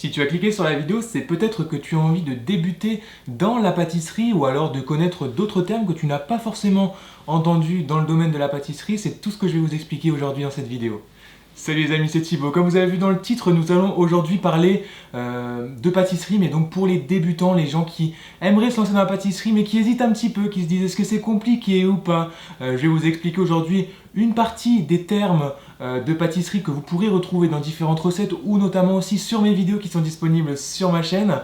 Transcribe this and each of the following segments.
Si tu as cliqué sur la vidéo, c'est peut-être que tu as envie de débuter dans la pâtisserie ou alors de connaître d'autres termes que tu n'as pas forcément entendus dans le domaine de la pâtisserie. C'est tout ce que je vais vous expliquer aujourd'hui dans cette vidéo. Salut les amis, c'est Thibaut. Comme vous avez vu dans le titre, nous allons aujourd'hui parler de pâtisserie, mais donc pour les débutants, les gens qui aimeraient se lancer dans la pâtisserie, mais qui hésitent un petit peu, qui se disent est-ce que c'est compliqué ou pas. Je vais vous expliquer aujourd'hui une partie des termes de pâtisserie que vous pourrez retrouver dans différentes recettes ou notamment aussi sur mes vidéos qui sont disponibles sur ma chaîne.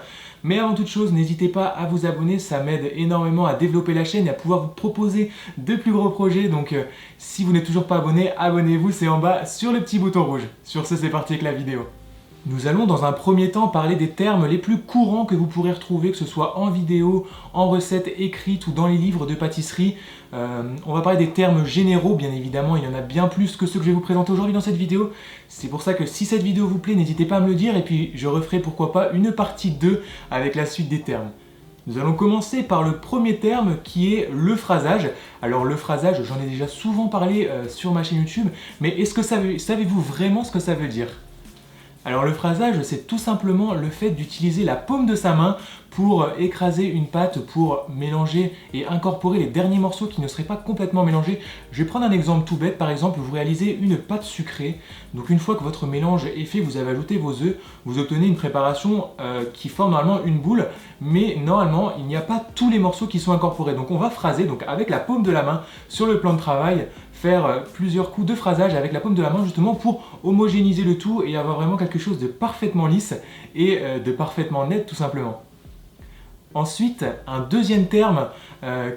Mais avant toute chose, n'hésitez pas à vous abonner, ça m'aide énormément à développer la chaîne et à pouvoir vous proposer de plus gros projets. Donc si vous n'êtes toujours pas abonné, abonnez-vous, c'est en bas sur le petit bouton rouge. Sur ce, c'est parti avec la vidéo. Nous allons dans un premier temps parler des termes les plus courants que vous pourrez retrouver, que ce soit en vidéo, en recettes écrites ou dans les livres de pâtisserie. On va parler des termes généraux, bien évidemment, il y en a bien plus que ceux que je vais vous présenter aujourd'hui dans cette vidéo. C'est pour ça que si cette vidéo vous plaît, n'hésitez pas à me le dire et puis je referai pourquoi pas une partie 2 avec la suite des termes. Nous allons commencer par le premier terme qui est le phrasage. Alors le phrasage, j'en ai déjà souvent parlé sur ma chaîne YouTube, mais est-ce que savez-vous vraiment ce que ça veut dire ? Alors le phrasage, c'est tout simplement le fait d'utiliser la paume de sa main pour écraser une pâte, pour mélanger et incorporer les derniers morceaux qui ne seraient pas complètement mélangés. Je vais prendre un exemple tout bête, par exemple, vous réalisez une pâte sucrée. Donc une fois que votre mélange est fait, vous avez ajouté vos œufs, vous obtenez une préparation qui forme normalement une boule, mais normalement il n'y a pas tous les morceaux qui sont incorporés. Donc on va phraser donc avec la paume de la main sur le plan de travail, faire plusieurs coups de phrasage avec la paume de la main justement pour homogénéiser le tout et avoir vraiment quelque chose de parfaitement lisse et de parfaitement net tout simplement. Ensuite, un deuxième terme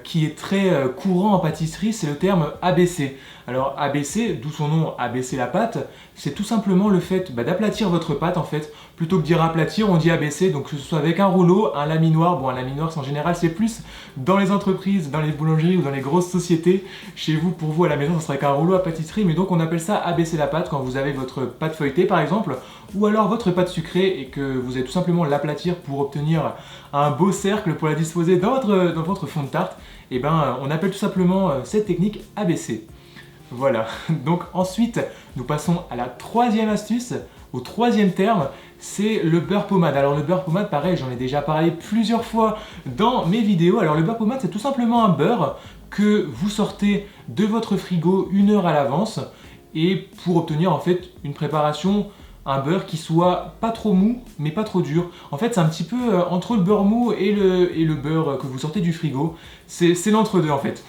qui est très courant en pâtisserie, c'est le terme ABC. Alors ABC, d'où son nom abaisser la pâte, c'est tout simplement le fait d'aplatir votre pâte en fait. Plutôt que dire aplatir, on dit abaisser, donc que ce soit avec un rouleau, un laminoir. Bon, un laminoir en général c'est plus dans les entreprises, dans les boulangeries ou dans les grosses sociétés. Chez vous, pour vous à la maison, ça serait avec un rouleau à pâtisserie, mais donc on appelle ça abaisser la pâte quand vous avez votre pâte feuilletée par exemple, ou alors votre pâte sucrée et que vous allez tout simplement l'aplatir pour obtenir un beau cercle pour la disposer dans votre fond de tarte. Et ben on appelle tout simplement cette technique abaisser. Voilà, donc ensuite nous passons à la troisième astuce, au troisième terme, c'est le beurre pommade. Alors le beurre pommade, pareil, j'en ai déjà parlé plusieurs fois dans mes vidéos. Alors le beurre pommade, c'est tout simplement un beurre que vous sortez de votre frigo 1 heure à l'avance et pour obtenir en fait une préparation, un beurre qui soit pas trop mou mais pas trop dur. En fait c'est un petit peu entre le beurre mou et le beurre que vous sortez du frigo. C'est l'entre-deux en fait.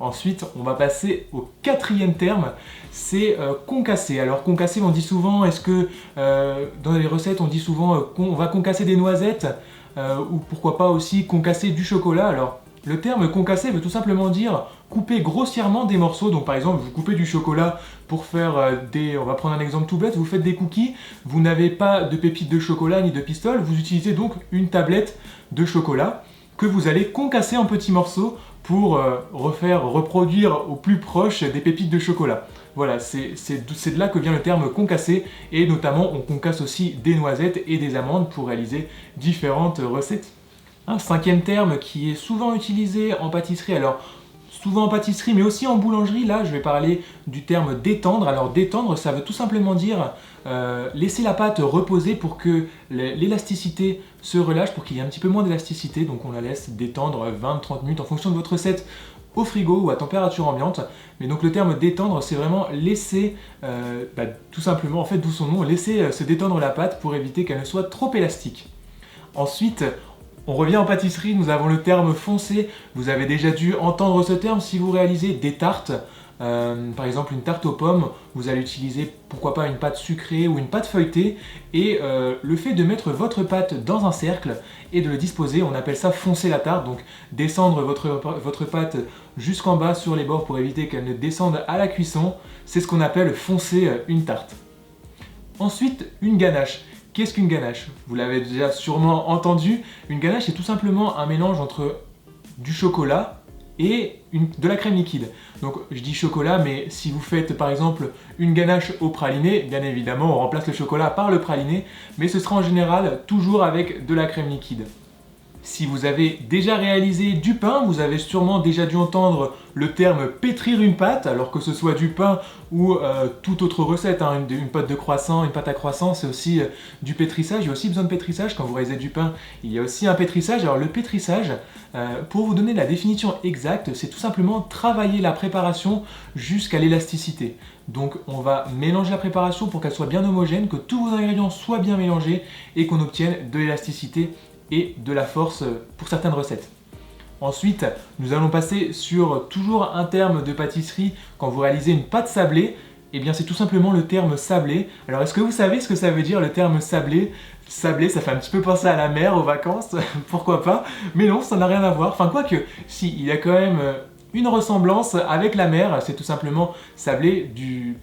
Ensuite, on va passer au quatrième terme, c'est concasser. Alors concasser, on dit souvent, est-ce que dans les recettes, on dit souvent qu'on va concasser des noisettes ou pourquoi pas aussi concasser du chocolat. Alors le terme concasser veut tout simplement dire couper grossièrement des morceaux. Donc par exemple, vous coupez du chocolat pour faire on va prendre un exemple tout bête, vous faites des cookies, vous n'avez pas de pépites de chocolat ni de pistoles, vous utilisez donc une tablette de chocolat que vous allez concasser en petits morceaux pour reproduire au plus proche des pépites de chocolat. Voilà, c'est de là que vient le terme concasser et notamment on concasse aussi des noisettes et des amandes pour réaliser différentes recettes. Un cinquième terme qui est souvent utilisé en pâtisserie, alors souvent en pâtisserie mais aussi en boulangerie, là je vais parler du terme détendre. Alors détendre, ça veut tout simplement dire laisser la pâte reposer pour que l'élasticité se relâche, pour qu'il y ait un petit peu moins d'élasticité, donc on la laisse détendre 20-30 minutes en fonction de votre recette au frigo ou à température ambiante. Mais donc le terme détendre, c'est vraiment laisser, tout simplement, en fait d'où son nom, laisser se détendre la pâte pour éviter qu'elle ne soit trop élastique. Ensuite, on revient en pâtisserie, nous avons le terme foncer. Vous avez déjà dû entendre ce terme si vous réalisez des tartes. Par exemple une tarte aux pommes, vous allez utiliser pourquoi pas une pâte sucrée ou une pâte feuilletée et le fait de mettre votre pâte dans un cercle et de le disposer, on appelle ça foncer la tarte, donc descendre votre pâte jusqu'en bas sur les bords pour éviter qu'elle ne descende à la cuisson, c'est ce qu'on appelle foncer une tarte. Ensuite, une ganache. Qu'est-ce qu'une ganache ? Vous l'avez déjà sûrement entendu, une ganache c'est tout simplement un mélange entre du chocolat et de la crème liquide. Donc je dis chocolat, mais si vous faites par exemple une ganache au praliné, bien évidemment on remplace le chocolat par le praliné, mais ce sera en général toujours avec de la crème liquide. Si vous avez déjà réalisé du pain, vous avez sûrement déjà dû entendre le terme pétrir une pâte, alors que ce soit du pain ou toute autre recette, hein, une pâte de croissant, une pâte à croissant, c'est aussi du pétrissage. Il y a aussi besoin de pétrissage. Quand vous réalisez du pain, il y a aussi un pétrissage. Alors le pétrissage, pour vous donner la définition exacte, c'est tout simplement travailler la préparation jusqu'à l'élasticité. Donc on va mélanger la préparation pour qu'elle soit bien homogène, que tous vos ingrédients soient bien mélangés et qu'on obtienne de l'élasticité et de la force pour certaines recettes. Ensuite, nous allons passer sur toujours un terme de pâtisserie quand vous réalisez une pâte sablée. Eh bien, c'est tout simplement le terme sablé. Alors, est-ce que vous savez ce que ça veut dire le terme sablé? Sablé, ça fait un petit peu penser à la mer, aux vacances, pourquoi pas? Mais non, ça n'a rien à voir. Enfin, quoique, si, il y a quand même une ressemblance avec la mer. C'est tout simplement sablé du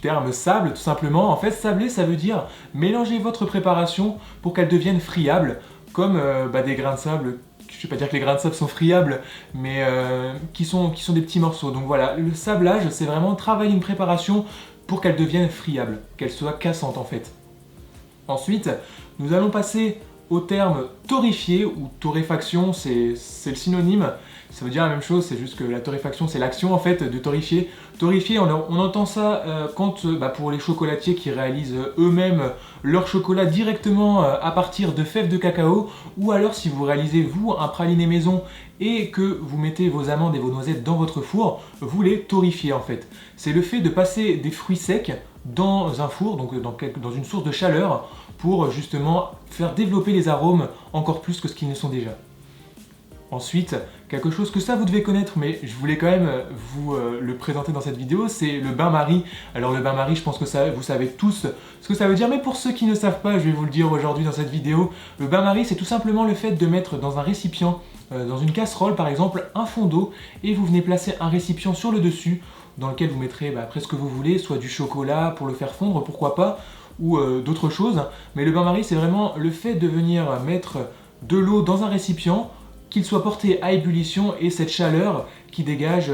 terme sable, tout simplement. En fait, sablé, ça veut dire mélanger votre préparation pour qu'elle devienne friable, comme des grains de sable. Je ne vais pas dire que les grains de sable sont friables, mais qui sont des petits morceaux. Donc voilà, le sablage, c'est vraiment travailler une préparation pour qu'elle devienne friable, qu'elle soit cassante en fait. Ensuite, nous allons passer au terme torréfier ou torréfaction, c'est le synonyme. Ça veut dire la même chose, c'est juste que la torréfaction, c'est l'action en fait de torréfier. Torréfier, on entend ça quand pour les chocolatiers qui réalisent eux-mêmes leur chocolat directement à partir de fèves de cacao, ou alors si vous réalisez vous un praliné maison et que vous mettez vos amandes et vos noisettes dans votre four, vous les torréfiez en fait. C'est le fait de passer des fruits secs dans un four, donc dans une source de chaleur, pour justement faire développer les arômes encore plus que ce qu'ils ne sont déjà. Ensuite, quelque chose que ça vous devez connaître, mais je voulais quand même vous le présenter dans cette vidéo, c'est le bain-marie. Alors le bain-marie, je pense que vous savez tous ce que ça veut dire, mais pour ceux qui ne savent pas, je vais vous le dire aujourd'hui dans cette vidéo. Le bain-marie, c'est tout simplement le fait de mettre dans un récipient, dans une casserole par exemple, un fond d'eau, et vous venez placer un récipient sur le dessus, dans lequel vous mettrez après ce que vous voulez, soit du chocolat pour le faire fondre, pourquoi pas, ou d'autres choses. Mais le bain-marie, c'est vraiment le fait de venir mettre de l'eau dans un récipient, qu'il soit porté à ébullition et cette chaleur qui dégage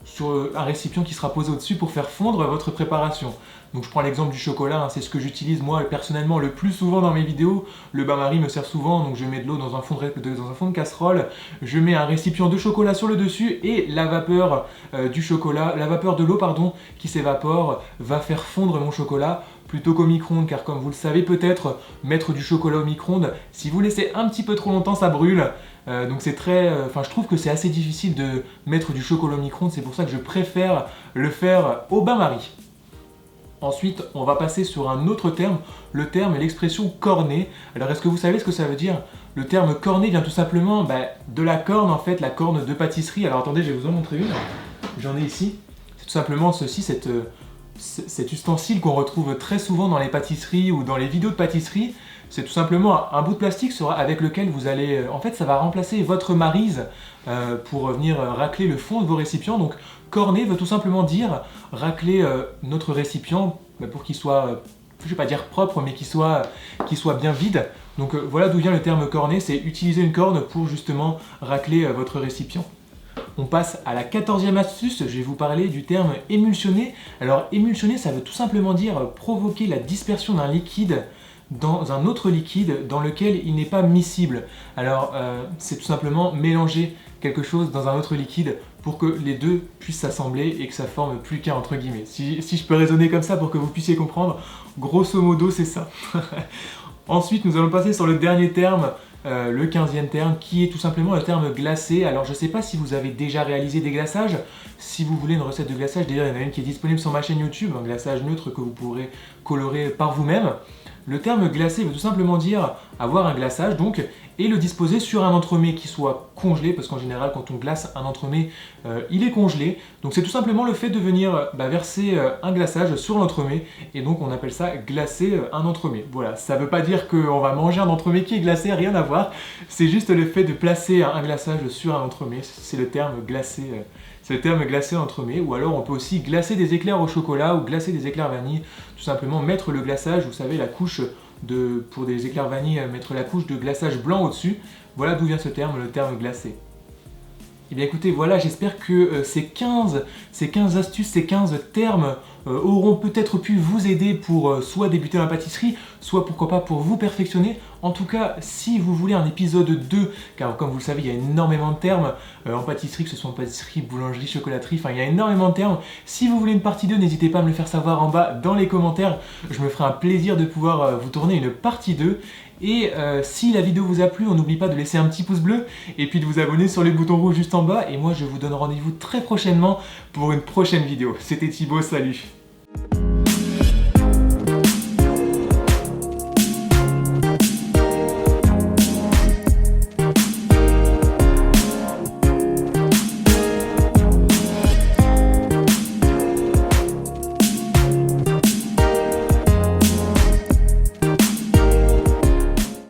sur un récipient qui sera posé au-dessus pour faire fondre votre préparation. Donc je prends l'exemple du chocolat, hein, c'est ce que j'utilise moi personnellement le plus souvent dans mes vidéos. Le bain-marie me sert souvent, donc je mets de l'eau dans un fond de casserole, je mets un récipient de chocolat sur le dessus et la vapeur de l'eau qui s'évapore va faire fondre mon chocolat plutôt qu'au micro-ondes, car comme vous le savez peut-être, mettre du chocolat au micro-ondes, si vous laissez un petit peu trop longtemps, ça brûle. Donc c'est je trouve que c'est assez difficile de mettre du chocolat au micro-ondes, c'est pour ça que je préfère le faire au bain-marie. Ensuite, on va passer sur un autre terme, le terme et l'expression cornet. Alors est-ce que vous savez ce que ça veut dire? Le terme cornet vient tout simplement de la corne en fait, la corne de pâtisserie. Alors attendez, je vais vous en montrer une. J'en ai ici. C'est tout simplement ceci, cet ustensile qu'on retrouve très souvent dans les pâtisseries ou dans les vidéos de pâtisserie. C'est tout simplement un bout de plastique avec lequel vous allez... En fait, ça va remplacer votre maryse pour venir racler le fond de vos récipients. Donc, cornet veut tout simplement dire racler notre récipient pour qu'il soit, je ne vais pas dire propre, mais qu'il soit bien vide. Donc, voilà d'où vient le terme cornet, c'est utiliser une corne pour justement racler votre récipient. On passe à la 14e astuce, je vais vous parler du terme émulsionner. Alors, émulsionner, ça veut tout simplement dire provoquer la dispersion d'un liquide dans un autre liquide dans lequel il n'est pas miscible. Alors c'est tout simplement mélanger quelque chose dans un autre liquide pour que les deux puissent s'assembler et que ça forme plus qu'un entre guillemets. Si je peux raisonner comme ça pour que vous puissiez comprendre, grosso modo c'est ça. Ensuite nous allons passer sur le dernier terme, le 15e terme, qui est tout simplement le terme glacé. Alors je ne sais pas si vous avez déjà réalisé des glaçages. Si vous voulez une recette de glaçage, d'ailleurs il y en a une qui est disponible sur ma chaîne YouTube, un glaçage neutre que vous pourrez colorer par vous-même. Le terme glacé veut tout simplement dire avoir un glaçage donc et le disposer sur un entremets qui soit congelé, parce qu'en général quand on glace un entremets il est congelé, donc c'est tout simplement le fait de venir verser un glaçage sur l'entremet et donc on appelle ça glacer un entremets. Voilà, ça veut pas dire qu'on va manger un entremets qui est glacé, rien à voir, c'est juste le fait de placer un glaçage sur un entremets, c'est le terme glacé. C'est le terme glacé entremets, ou alors on peut aussi glacer des éclairs au chocolat ou glacer des éclairs vanille, tout simplement mettre le glaçage, vous savez la couche pour des éclairs vanille, mettre la couche de glaçage blanc au-dessus, voilà d'où vient ce terme, le terme glacé. Et bien écoutez, voilà, j'espère que ces 15 astuces, ces 15 termes auront peut-être pu vous aider pour soit débuter dans la pâtisserie, soit pourquoi pas pour vous perfectionner. En tout cas, si vous voulez un épisode 2, car comme vous le savez, il y a énormément de termes en pâtisserie, que ce soit en pâtisserie, boulangerie, chocolaterie, enfin il y a énormément de termes. Si vous voulez une partie 2, n'hésitez pas à me le faire savoir en bas dans les commentaires. Je me ferai un plaisir de pouvoir vous tourner une partie 2. Et si la vidéo vous a plu, on n'oublie pas de laisser un petit pouce bleu et puis de vous abonner sur le bouton rouge juste en bas. Et moi, je vous donne rendez-vous très prochainement pour une prochaine vidéo. C'était Thibaut, salut!